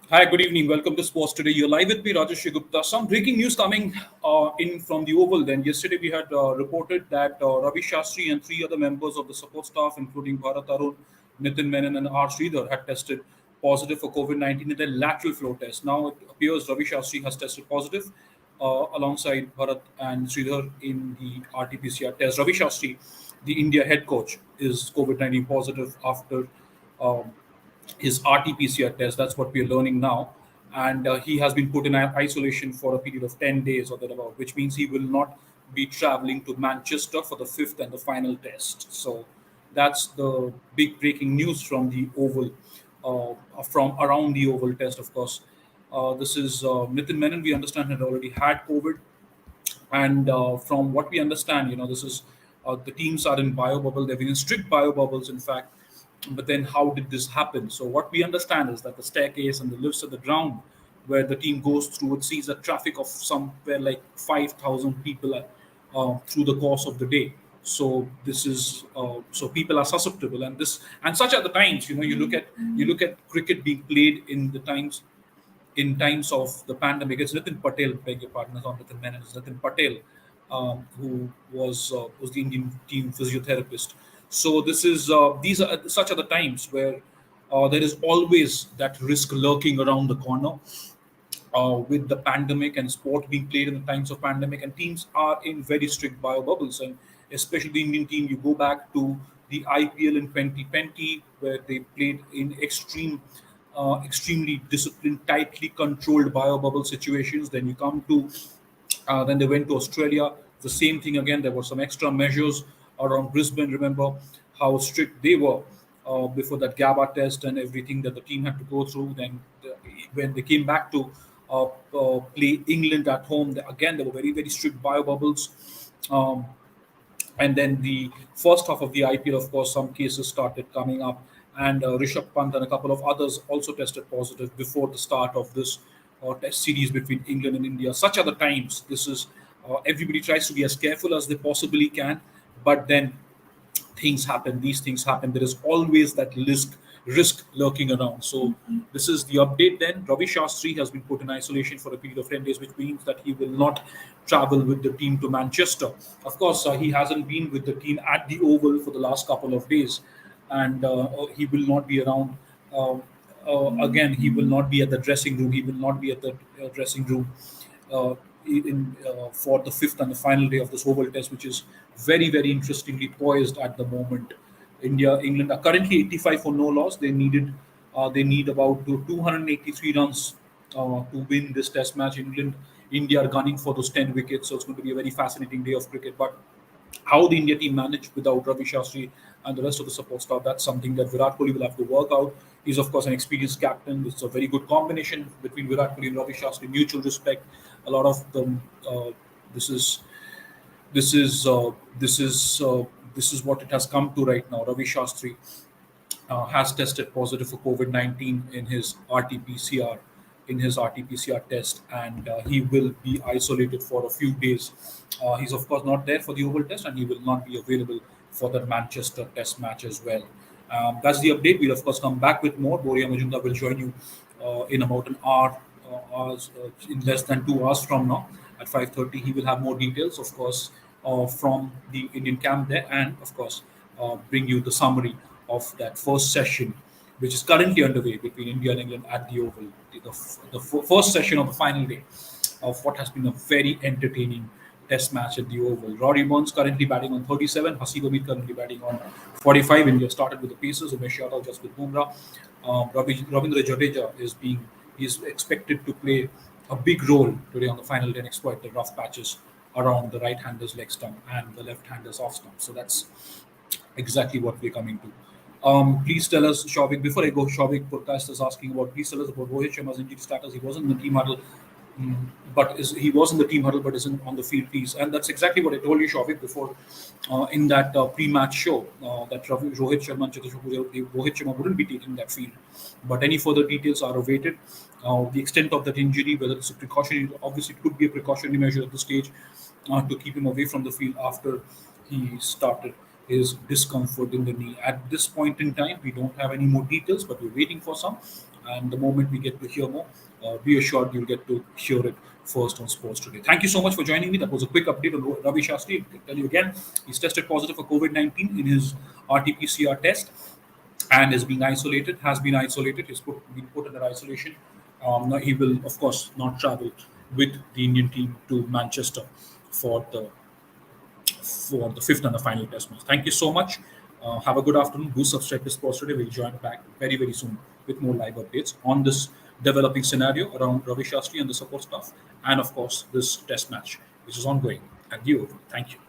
Hi, good evening. Welcome to Sports Today. You're live with me, Rajesh Gupta. Some breaking news coming in from the Oval. Then yesterday we had reported that Ravi Shastri and three other members of the support staff, including Bharat Arun, Nitin Menon, and R. Sridhar, had tested positive for COVID-19 in their lateral flow test. Now it appears Ravi Shastri has tested positive alongside Bharat and Sridhar in the RT PCR test. Ravi Shastri, the India head coach, is COVID-19 positive after. Um, his RT PCR test. That's what we are learning now. And he has been put in isolation for a period of 10 days or thereabout, which means he will not be traveling to Manchester for the fifth and the final test. So that's the big breaking news from the Oval, from around the Oval test, of course. This is Nitin Menon, we understand, had already had COVID. And from what we understand, this is the teams are in bio bubble. They've been in strict bio bubbles, in fact. But then, how did this happen? So what we understand is that the staircase and the lifts at the ground, where the team goes through, it sees a traffic of somewhere like 5,000 people through the course of the day. So this is so people are susceptible, and this and such are the times. You look at cricket being played in times of the pandemic. It's Nitin Patel, beg your pardon, it's not Nitin Menon, it's Nitin Patel, who was the Indian team physiotherapist. So this is these are such are the times where there is always that risk lurking around the corner with the pandemic and sport being played in the times of pandemic, and teams are in very strict bio bubbles, and especially the Indian team. You go back to the IPL in 2020, where they played in extremely disciplined, tightly controlled bio bubble situations. Then you come to then they went to Australia. The same thing again. There were some extra measures around Brisbane. Remember how strict they were before that GABA test and everything that the team had to go through. Then when they came back to play England at home, again there were very very strict bio bubbles. Um, and then the first half of the IPL, of course, some cases started coming up, and Rishabh Pant and a couple of others also tested positive before the start of this test series between England and India. Such are the times. This is everybody tries to be as careful as they possibly can, but then things happen. These things happen. There is always that risk lurking around. So this is the update. Then Ravi Shastri has been put in isolation for a period of 10 days, which means that he will not travel with the team to Manchester. Of course, he hasn't been with the team at the Oval for the last couple of days, and he will not be around. Again, he will not be at the dressing room. He will not be at the dressing room uh, for the fifth and the final day of this Oval Test, which is very, very interestingly poised at the moment. England are currently 85 for no loss. They need about 283 runs to win this Test match. India are gunning for those 10 wickets, so it's going to be a very fascinating day of cricket. But how the India team managed without Ravi Shastri and the rest of the support staff, that's something that Virat Kohli will have to work out. He's, of course, an experienced captain. It's a very good combination between Virat Kohli and Ravi Shastri, mutual respect. A lot of them, this is this is this is this is what it has come to right now. Ravi Shastri has tested positive for COVID-19 in his RT-PCR test, and he will be isolated for a few days. He's of course not there for the Oval Test, and he will not be available for the Manchester Test match as well. That's the update. We'll of course come back with more. Boria Majumdar will join you in about an hour, in less than 2 hours from now at 5:30. He will have more details, of course, from the Indian camp there, and of course bring you the summary of that first session, which is currently underway between India and England at the Oval. The first session of the final day of what has been a very entertaining test match at the Oval. Rory Burns currently batting on 37, Hasib Hamid currently batting on 45. India started with the Pacers, Umesh Yadav, Jasprit Bumrah. Ravindra Jadeja is expected to play a big role today on the final day and exploit the rough patches around the right-hander's leg stump and the left-hander's off stump. So that's exactly what we're coming to. Please tell us, Shavik, before I go, Shavik Podcast is asking about, please tell us about Rohit Sharma's injury status. He wasn't in the team huddle, he was in the team huddle, but isn't on the field, please. And that's exactly what I told you, Shavik, before in that pre-match show that Rohit Sharma and Cheteshwar Pujara, Rohit Sharma wouldn't be taking that field. But any further details are awaited. The extent of that injury, whether it's a precautionary, obviously it could be a precautionary measure at this stage to keep him away from the field after he started his discomfort in the knee. At this point in time, we don't have any more details, but we're waiting for some. And the moment we get to hear more, be assured you'll get to hear it first on Sports Today. Thank you so much for joining me. That was a quick update on Ravi Shastri. I tell you again, he's tested positive for COVID-19 in his RT PCR test and is being isolated, has been isolated, been put under isolation. Now he will, of course, not travel with the Indian team to Manchester for the fifth and the final test match. Thank you so much. Have a good afternoon. Do subscribe to Sports Today. We'll join back very, very soon with more live updates on this developing scenario around Ravi Shastri and the support staff, and of course, this test match, which is ongoing at the Oval. Thank you.